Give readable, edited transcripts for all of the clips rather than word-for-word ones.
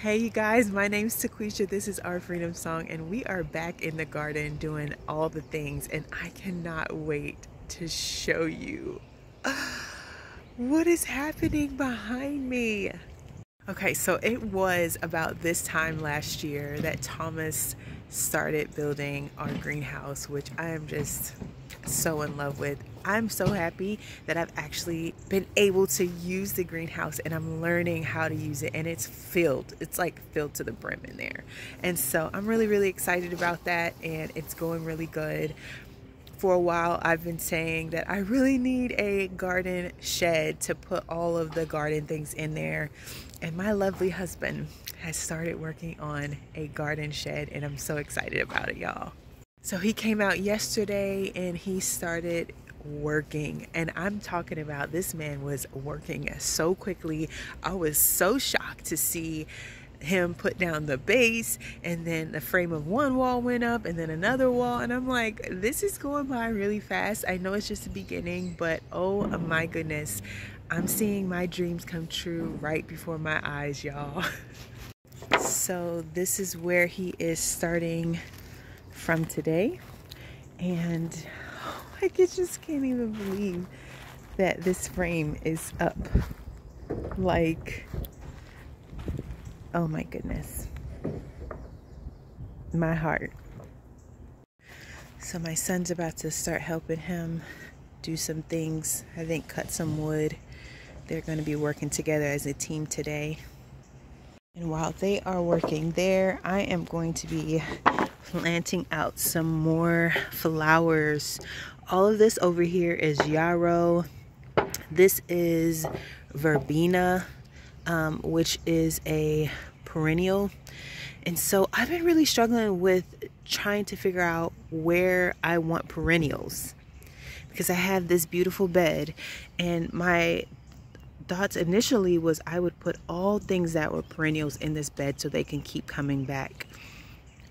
Hey you guys, my name's Taquisha. This is our Freedom Song, and we are back in the garden doing all the things, and I cannot wait to show you what is happening behind me. Okay, so it was about this time last year that Thomas started building our greenhouse, which I am just so in love with. I'm so happy that I've actually been able to use the greenhouse, and I'm learning how to use it, and it's filled. It's like filled to the brim in there. And so I'm really excited about that, and it's going really good. For a while I've been saying that I really need a garden shed to put all of the garden things in there, and my lovely husband has started working on a garden shed, and I'm so excited about it, y'all. So he came out yesterday and he started working, and I'm talking about this man was working so quickly. I was so shocked to see him put down the base, and then the frame of one wall went up and then another wall, and I'm like, this is going by really fast. I know it's just the beginning, but oh my goodness, I'm seeing my dreams come true right before my eyes, y'all. So this is where he is starting from today, and I just can't even believe that this frame is up. Like, oh my goodness, my heart. So my son's about to start helping him do some things. I think cut some wood. They're going to be working together as a team today. And while they are working there, I am going to be planting out some more flowers. All of this over here is yarrow. This is verbena, which is a perennial. And so I've been really struggling with trying to figure out where I want perennials, because I have this beautiful bed, and my thoughts initially was I would put all things that were perennials in this bed so they can keep coming back.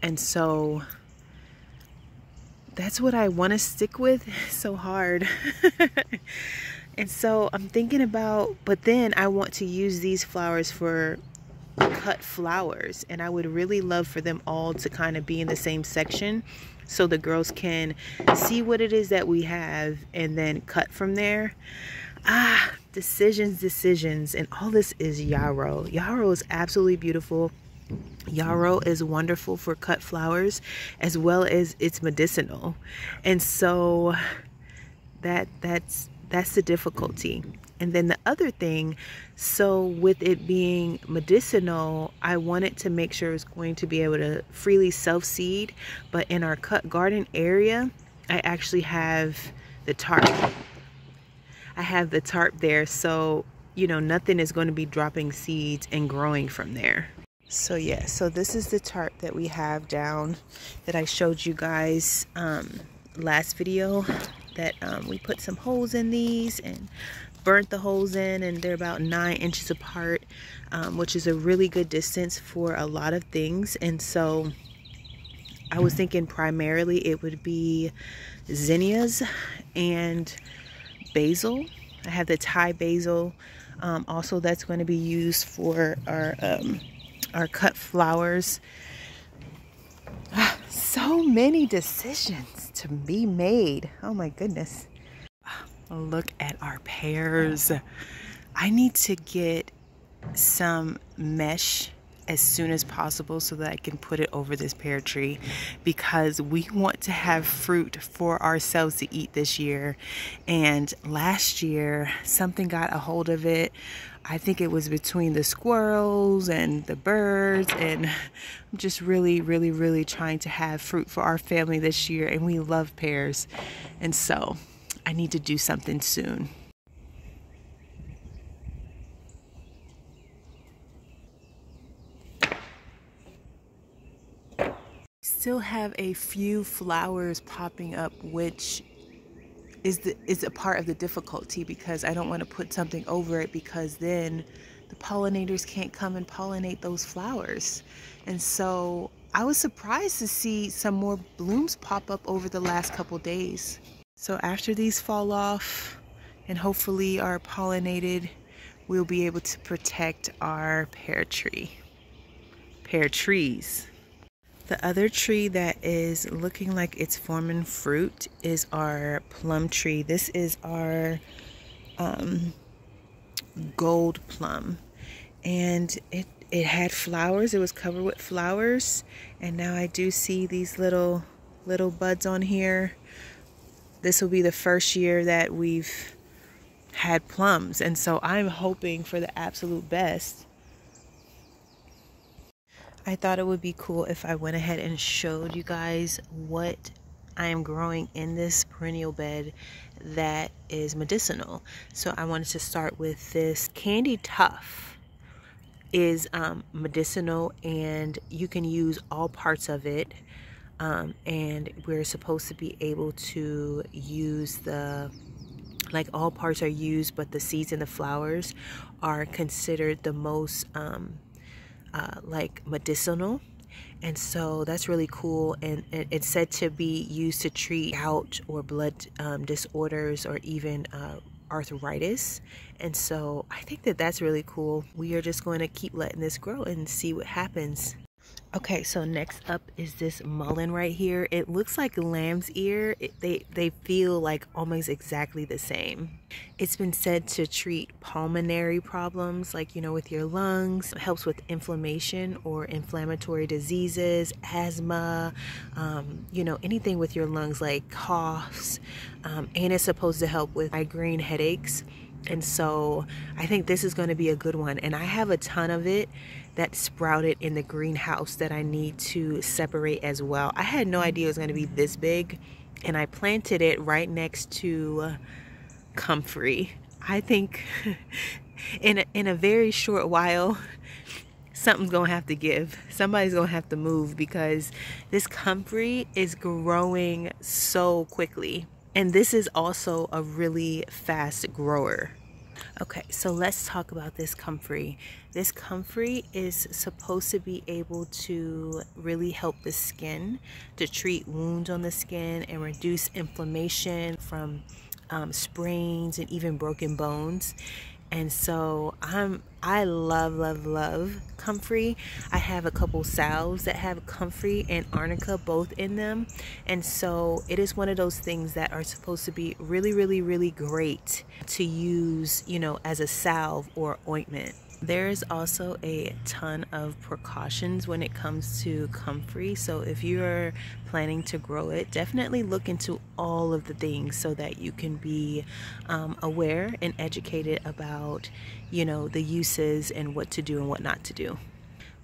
And so that's what I want to stick with. It's so hard. And so I'm thinking about, but then I want to use these flowers for cut flowers, and I would really love for them all to kind of be in the same section so the girls can see what it is that we have and then cut from there. Decisions. And all this is yarrow. Yarrow is absolutely beautiful. Yarrow is wonderful for cut flowers, as well as it's medicinal. And so that's the difficulty. And then the other thing, so with it being medicinal, I wanted to make sure it's going to be able to freely self-seed. But in our cut garden area, I actually have the tarp. I have the tarp there, so you know, nothing is going to be dropping seeds and growing from there. So yeah, so this is the tarp that we have down that I showed you guys last video, that we put some holes in these and burnt the holes in, and they're about 9 inches apart, which is a really good distance for a lot of things. And so I was thinking primarily it would be zinnias and basil. I have the Thai basil, also that's going to be used for our cut flowers. So many decisions to be made. Oh my goodness. Look at our pears. I need to get some mesh as soon as possible so that I can put it over this pear tree, because we want to have fruit for ourselves to eat this year. And last year something got a hold of it. I think it was between the squirrels and the birds, and I'm just really trying to have fruit for our family this year, and we love pears. And so I need to do something soon. Still have a few flowers popping up, which is a part of the difficulty, because I don't want to put something over it, because then the pollinators can't come and pollinate those flowers. And so I was surprised to see some more blooms pop up over the last couple days. So after these fall off and hopefully are pollinated, we'll be able to protect our pear tree. pair of trees. The other tree that is looking like it's forming fruit is our plum tree. This is our gold plum, and it had flowers. It was covered with flowers, and now I do see these little buds on here. This will be the first year that we've had plums, and so I'm hoping for the absolute best. I thought it would be cool if I went ahead and showed you guys what I am growing in this perennial bed that is medicinal. So I wanted to start with this candy tuff. Is medicinal, and you can use all parts of it, and we're supposed to be able to use like all parts are used, but the seeds and the flowers are considered the most like medicinal. And so that's really cool, and it's said to be used to treat gout or blood disorders, or even arthritis. And so I think that that's really cool. We are just going to keep letting this grow and see what happens. Okay, so next up is this mullein right here. It looks like lamb's ear. They feel like almost exactly the same. It's been said to treat pulmonary problems, like, you know, with your lungs. It helps with inflammation or inflammatory diseases, asthma, you know, anything with your lungs, like coughs. And it's supposed to help with migraine headaches. And so I think this is going to be a good one. And I have a ton of it that sprouted in the greenhouse that I need to separate as well. I had no idea it was going to be this big, and I planted it right next to comfrey. I think in a very short while, something's going to have to give. Somebody's going to have to move, because this comfrey is growing so quickly. And this is also a really fast grower. Okay, so let's talk about this comfrey. This comfrey is supposed to be able to really help the skin, to treat wounds on the skin and reduce inflammation from sprains and even broken bones. And so I love comfrey. I have a couple salves that have comfrey and arnica both in them, and so it is one of those things that are supposed to be really great to use, you know, as a salve or ointment. There is also a ton of precautions when it comes to comfrey. So if you're planning to grow it, definitely look into all of the things so that you can be aware and educated about, you know, the uses and what to do and what not to do.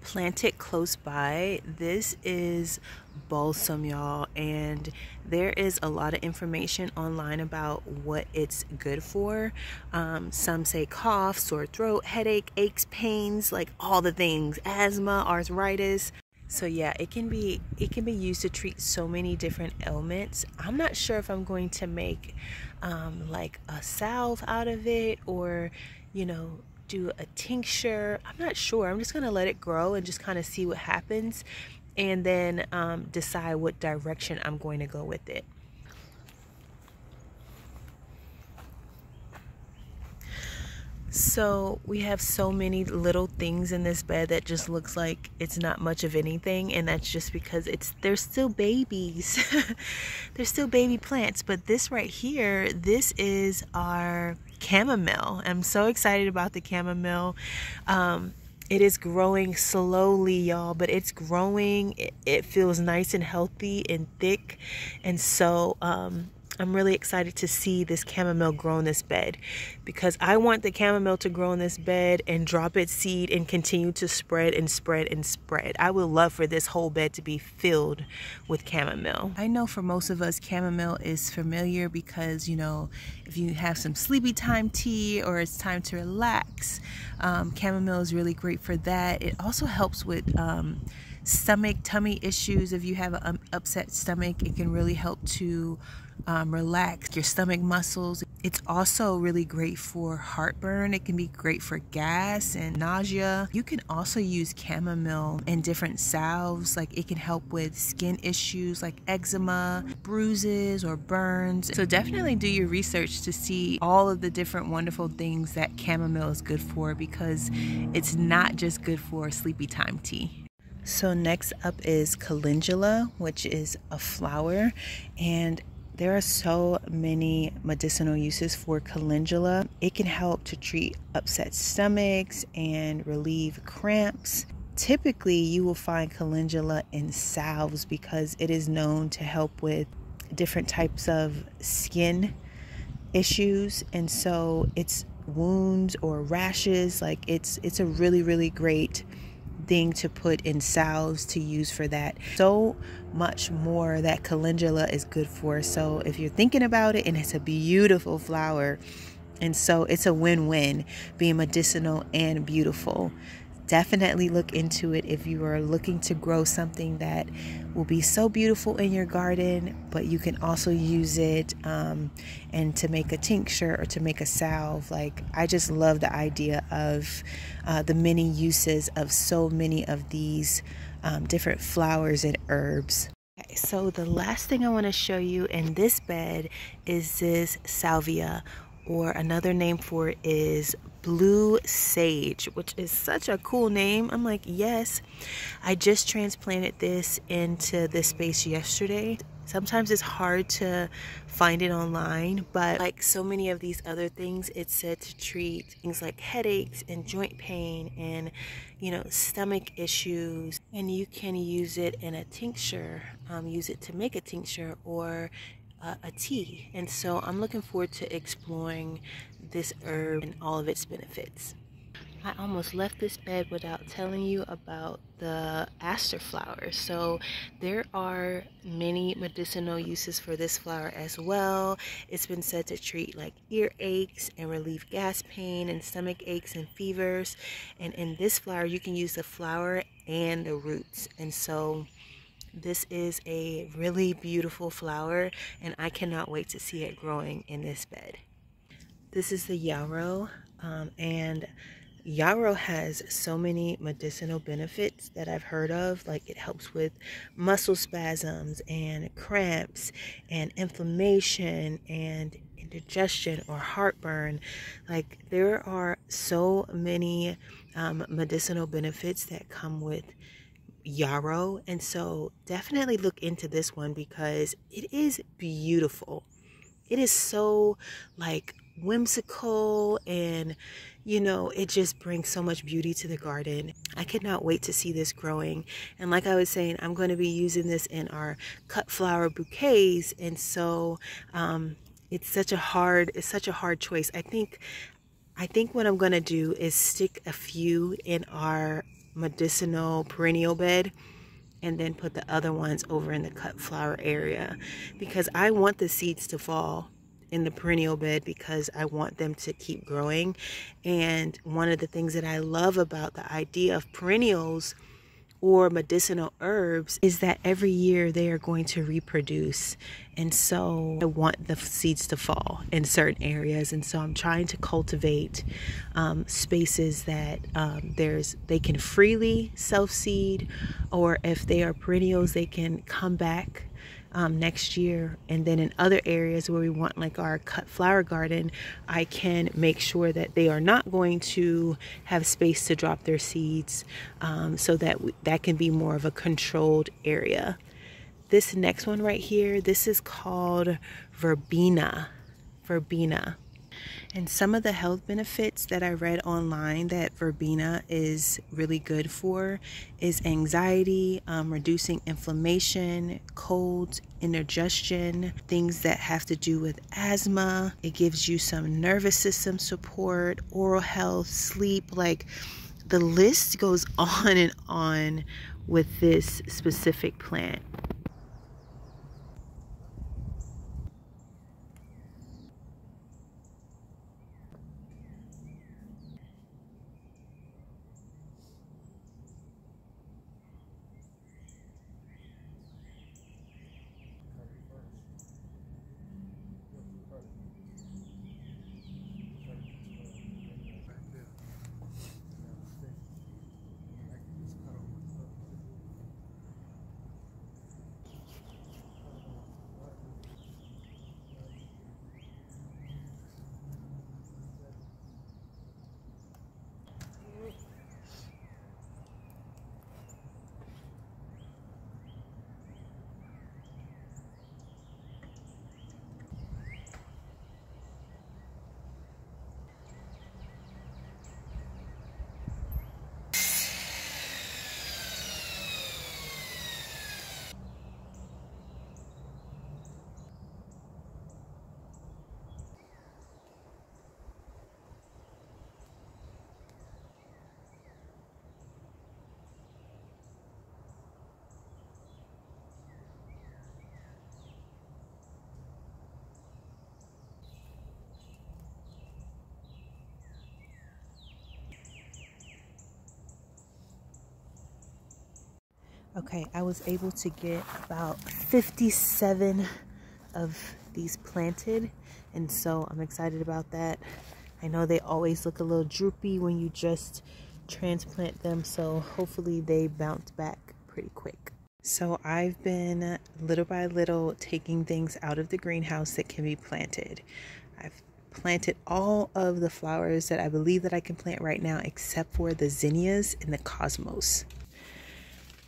Plant it close by. This is balsam, y'all, and there is a lot of information online about what it's good for. Some say cough, sore throat, headache, aches, pains, like all the things, asthma, arthritis. So yeah, it can be used to treat so many different ailments. I'm not sure if I'm going to make like a salve out of it, or, you know, do a tincture. I'm not sure. I'm just gonna let it grow and just kind of see what happens, and then decide what direction I'm going to go with it. So we have so many little things in this bed that just looks like it's not much of anything, and that's just because they're still babies. They're still baby plants. But this right here, this is our chamomile. I'm so excited about the chamomile. It is growing slowly, y'all, but it's growing. It feels nice and healthy and thick, and so I'm really excited to see this chamomile grow in this bed, because I want the chamomile to grow in this bed and drop its seed and continue to spread and spread and spread. I would love for this whole bed to be filled with chamomile. I know for most of us, chamomile is familiar because, you know, if you have some sleepy time tea or it's time to relax, chamomile is really great for that. It also helps with tummy issues. If you have an upset stomach, it can really help to relax your stomach muscles. It's also really great for heartburn. It can be great for gas and nausea. You can also use chamomile in different salves. Like, it can help with skin issues like eczema, bruises, or burns. So definitely do your research to see all of the different wonderful things that chamomile is good for, because it's not just good for sleepy time tea. So next up is calendula, which is a flower, and there are so many medicinal uses for calendula. It can help to treat upset stomachs and relieve cramps. Typically, you will find calendula in salves because it is known to help with different types of skin issues, and so it's wounds or rashes, like it's a really great thing to put in salves to use for that. So much more that calendula is good for. So if you're thinking about it, and it's a beautiful flower, and so it's a win-win, being medicinal and beautiful. Definitely look into it if you are looking to grow something that will be so beautiful in your garden, but you can also use it and to make a tincture or to make a salve. Like, I just love the idea of the many uses of so many of these different flowers and herbs. Okay, so the last thing I want to show you in this bed is this salvia, or another name for it is blue sage, which is such a cool name. I'm like, yes. I just transplanted this into this space yesterday. Sometimes it's hard to find it online, but like so many of these other things, it's said to treat things like headaches and joint pain and, you know, stomach issues. And you can use it in a tincture, use it to make a tincture or a tea. And so I'm looking forward to exploring this herb and all of its benefits. I almost left this bed without telling you about the aster flower. So there are many medicinal uses for this flower as well. It's been said to treat like ear aches and relieve gas pain and stomach aches and fevers. And in this flower, you can use the flower and the roots. And so this is a really beautiful flower, and I cannot wait to see it growing in this bed. This is the yarrow, and yarrow has so many medicinal benefits that I've heard of. Like, it helps with muscle spasms and cramps and inflammation and indigestion or heartburn. Like, there are so many medicinal benefits that come with yarrow, and so definitely look into this one because it is beautiful. It is so like whimsical, and you know, it just brings so much beauty to the garden. I cannot wait to see this growing. And like I was saying, I'm going to be using this in our cut flower bouquets, and so it's such a hard choice. I think what I'm going to do is stick a few in our medicinal perennial bed and then put the other ones over in the cut flower area, because I want the seeds to fall in the perennial bed because I want them to keep growing. And one of the things that I love about the idea of perennials or medicinal herbs is that every year they are going to reproduce. And so I want the seeds to fall in certain areas, and so I'm trying to cultivate spaces that they can freely self-seed, or if they are perennials, they can come back next year. And then in other areas where we want, like our cut flower garden, I can make sure that they are not going to have space to drop their seeds, so that that can be more of a controlled area. This next one right here, this is called verbena. And some of the health benefits that I read online that verbena is really good for is anxiety, reducing inflammation, colds, indigestion, things that have to do with asthma. It gives you some nervous system support, oral health, sleep. Like, the list goes on and on with this specific plant. Okay, I was able to get about 57 of these planted, and so I'm excited about that. I know they always look a little droopy when you just transplant them, so hopefully they bounce back pretty quick. So I've been little by little taking things out of the greenhouse that can be planted. I've planted all of the flowers that I believe that I can plant right now, except for the zinnias and the cosmos.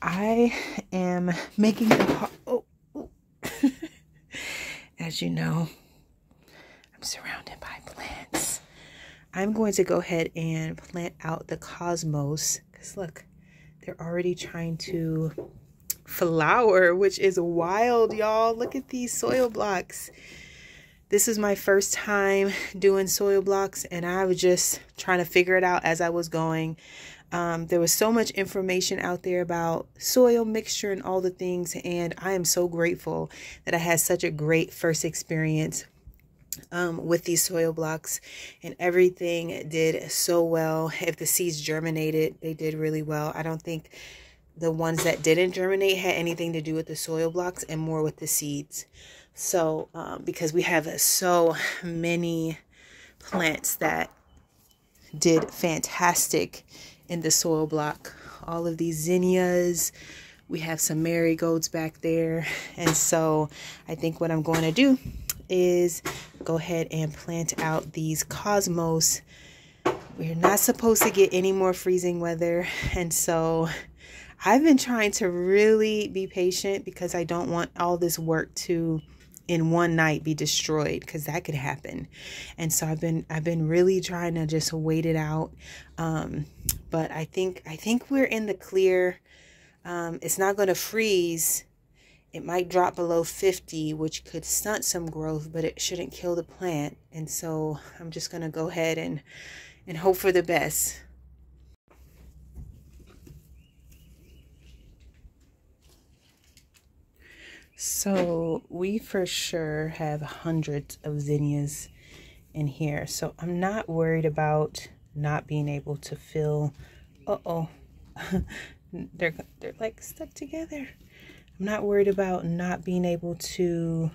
I am making the as you know, I'm surrounded by plants. I'm going to go ahead and plant out the cosmos because look, they're already trying to flower, which is wild, y'all. Look at these soil blocks. This is my first time doing soil blocks, and I was just trying to figure it out as I was going. There was so much information out there about soil mixture and all the things, and I am so grateful that I had such a great first experience with these soil blocks, and everything did so well. If the seeds germinated, they did really well. I don't think the ones that didn't germinate had anything to do with the soil blocks and more with the seeds. So because we have so many plants that did fantastic in the soil block, all of these zinnias, we have some marigolds back there, and so I think what I'm going to do is go ahead and plant out these cosmos. We're not supposed to get any more freezing weather, and so I've been trying to really be patient because I don't want all this work to in one night be destroyed, because that could happen. And so I've been really trying to just wait it out. But I think we're in the clear. It's not going to freeze. It might drop below 50, which could stunt some growth, but it shouldn't kill the plant. And so I'm just going to go ahead and hope for the best. So we for sure have hundreds of zinnias in here. So I'm not worried about not being able to fill. They're like stuck together. I'm not worried about not being able to.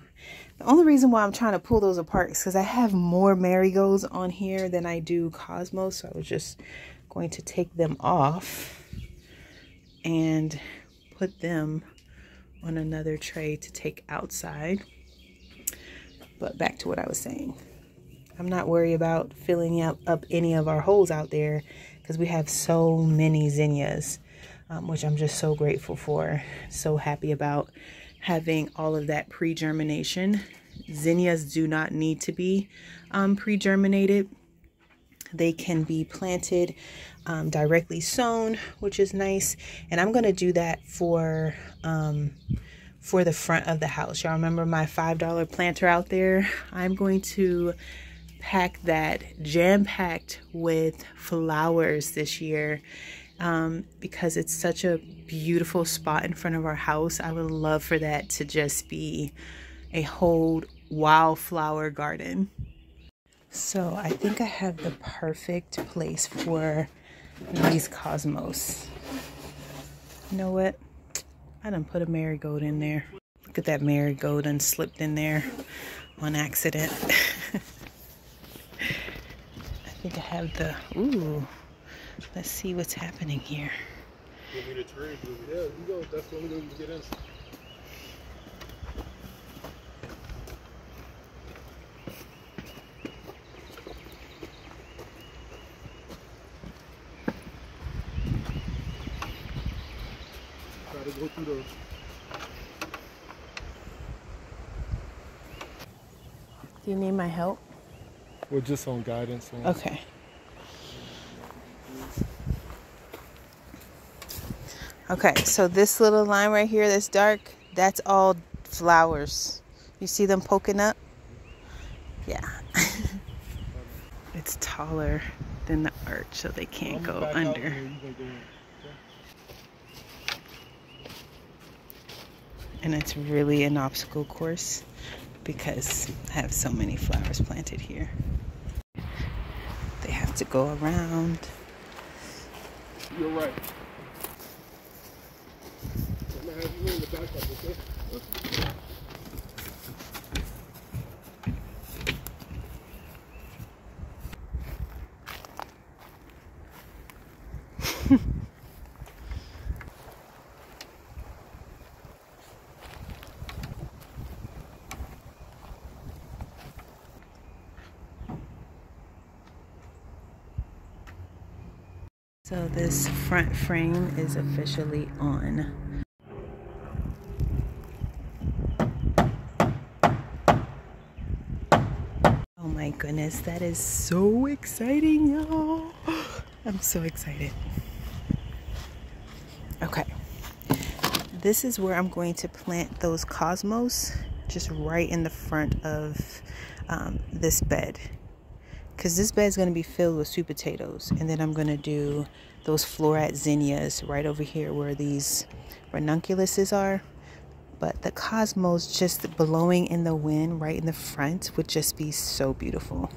The only reason why I'm trying to pull those apart is because I have more marigolds on here than I do cosmos. So I was just going to take them off and put them on another tray to take outside. But back to what I was saying. I'm not worried about filling up any of our holes out there because we have so many zinnias, which I'm just so grateful for. So happy about having all of that pre-germination. Zinnias do not need to be pre-germinated. They can be planted directly sown, which is nice. And I'm going to do that for the front of the house. Y'all remember my $5 planter out there? I'm going to pack that jam-packed with flowers this year because it's such a beautiful spot in front of our house. I would love for that to just be a whole wildflower garden. So I think I have the perfect place for these cosmos. You know what? I done put a marigold in there. Look at that marigold done slipped in there on accident. I think I have the, ooh, let's see what's happening here. You want me to turn? Yeah, you go. That's the only way you can get in. Go through those. Do you need my help? We're just on guidance. Okay. Okay, so this little line right here that's dark, that's all flowers. You see them poking up? Yeah. It's taller than the arch, so they can't go under. And it's really an obstacle course because I have so many flowers planted here. They have to go around. You're right. have you in the backup, okay? So this front frame is officially on. Oh my goodness, that is so exciting, y'all. I'm so excited. Okay, this is where I'm going to plant those cosmos, just right in the front of this bed. Because this bed is going to be filled with sweet potatoes. And then I'm going to do those floret zinnias right over here where these ranunculuses are. But the cosmos just blowing in the wind right in the front would just be so beautiful.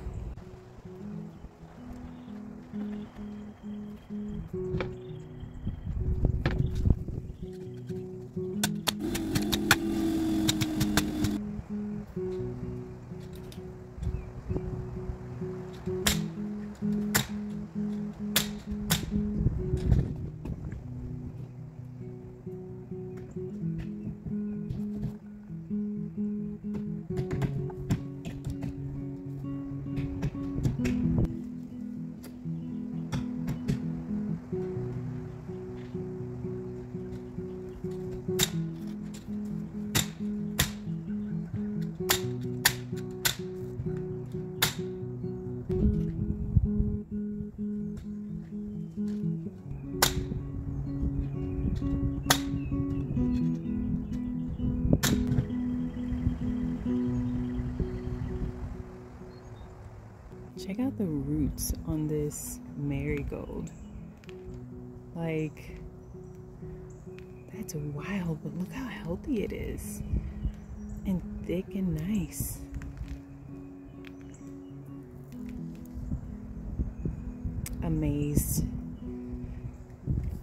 Check out the roots on this marigold. Like, that's wild, but look how healthy it is. And thick and nice. Amazed.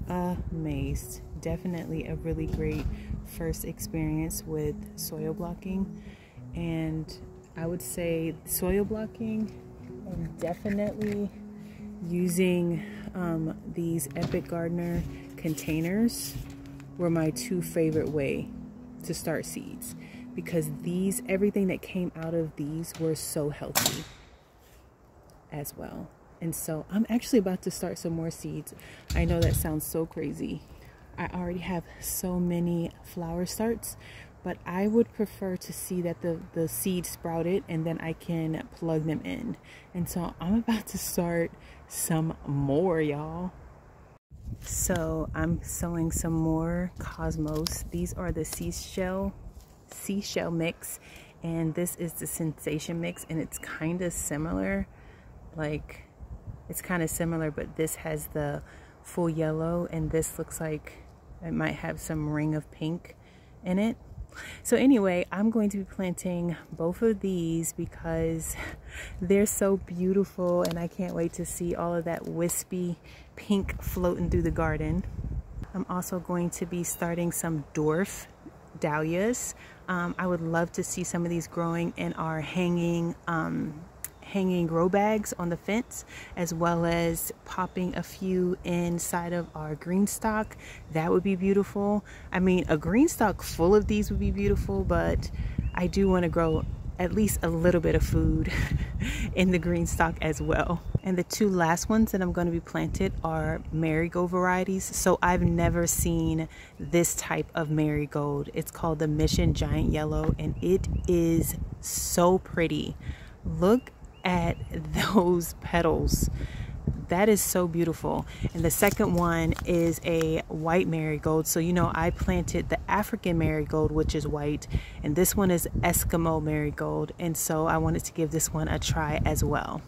Amazed. Definitely a really great first experience with soil blocking. And I would say soil blocking and definitely using these Epic Gardener containers were my two favorite way to start seeds, because these, everything that came out of these were so healthy as well. And so I'm actually about to start some more seeds. I know that sounds so crazy. I already have so many flower starts, but I would prefer to see that the seed sprouted and then I can plug them in. And so I'm about to start some more, y'all. So I'm sowing some more cosmos. These are the seashell mix, and this is the sensation mix, and it's kind of similar. Like, it's kind of similar, but this has the full yellow and this looks like it might have some ring of pink in it. So anyway, I'm going to be planting both of these because they're so beautiful, and I can't wait to see all of that wispy pink floating through the garden. I'm also going to be starting some dwarf dahlias. I would love to see some of these growing in our hanging grow bags on the fence, as well as popping a few inside of our green stock. That would be beautiful. I mean, a green stock full of these would be beautiful, but I do want to grow at least a little bit of food in the green stock as well. And the two last ones that I'm going to be planted are marigold varieties. So I've never seen this type of marigold. It's called the Mission Giant Yellow, and it is so pretty. Look at those petals. That is so beautiful. And the second one is a white marigold. So, you know, I planted the African marigold, which is white, and this one is Eskimo marigold. And so I wanted to give this one a try as well.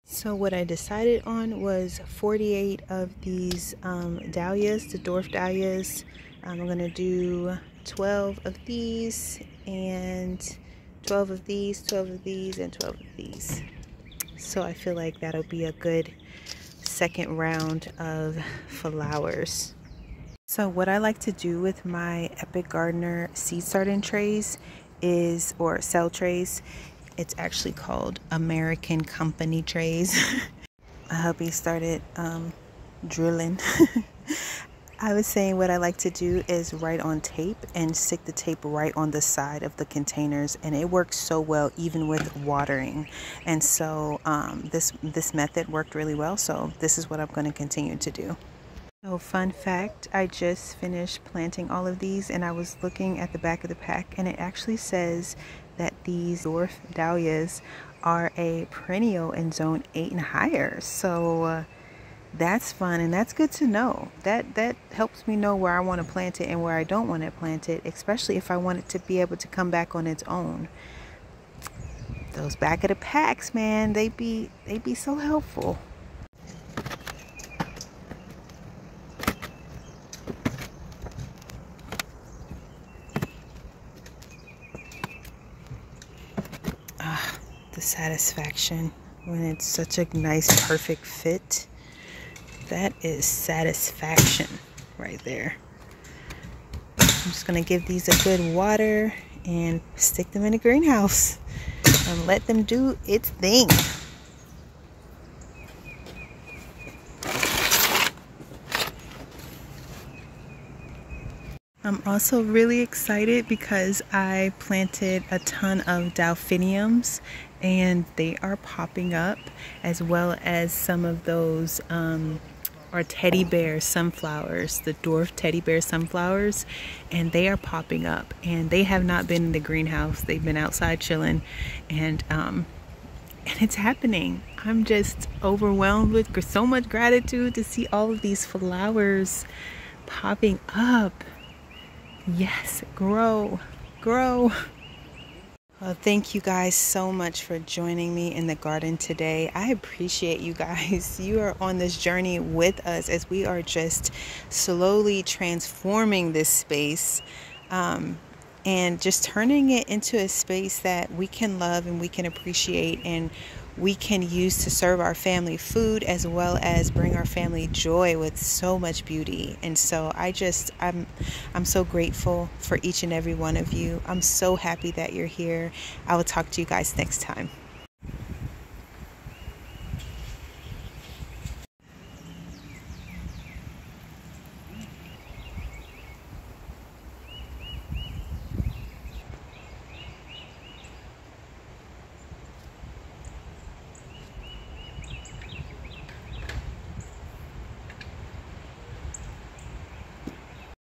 So what I decided on was 48 of these dahlias, the dwarf dahlias. I'm going to do 12 of these and 12 of these, 12 of these, and 12 of these. So I feel like that'll be a good second round of flowers. So what I like to do with my Epic Gardener seed starting trays is, or cell trays, it's actually called American Company trays. My hubby started drilling. I was saying what I like to do is write on tape and stick the tape right on the side of the containers, and it works so well even with watering. And so this method worked really well, so this is what I'm going to continue to do. So fun fact, I just finished planting all of these, and I was looking at the back of the pack, and it actually says that these dwarf dahlias are a perennial in zone 8 and higher. So that's fun, and that's good to know. That helps me know where I want to plant it and where I don't want to plant it, especially if I want it to be able to come back on its own. Those back of the packs, man, they be so helpful. The satisfaction when it's such a nice perfect fit. That is satisfaction right there. I'm just gonna give these a good water and stick them in the greenhouse and let them do its thing. I'm also really excited because I planted a ton of delphiniums and they are popping up, as well as some of those are teddy bear sunflowers, the dwarf teddy bear sunflowers, and they are popping up, and they have not been in the greenhouse. They've been outside chilling, and it's happening. I'm just overwhelmed with so much gratitude to see all of these flowers popping up. Yes, grow. Thank you guys so much for joining me in the garden today. I appreciate you guys. You are on this journey with us as we are just slowly transforming this space and just turning it into a space that we can love and we can appreciate and we can use to serve our family food, as well as bring our family joy with so much beauty. And so I'm so grateful for each and every one of you. I'm so happy that you're here. I will talk to you guys next time.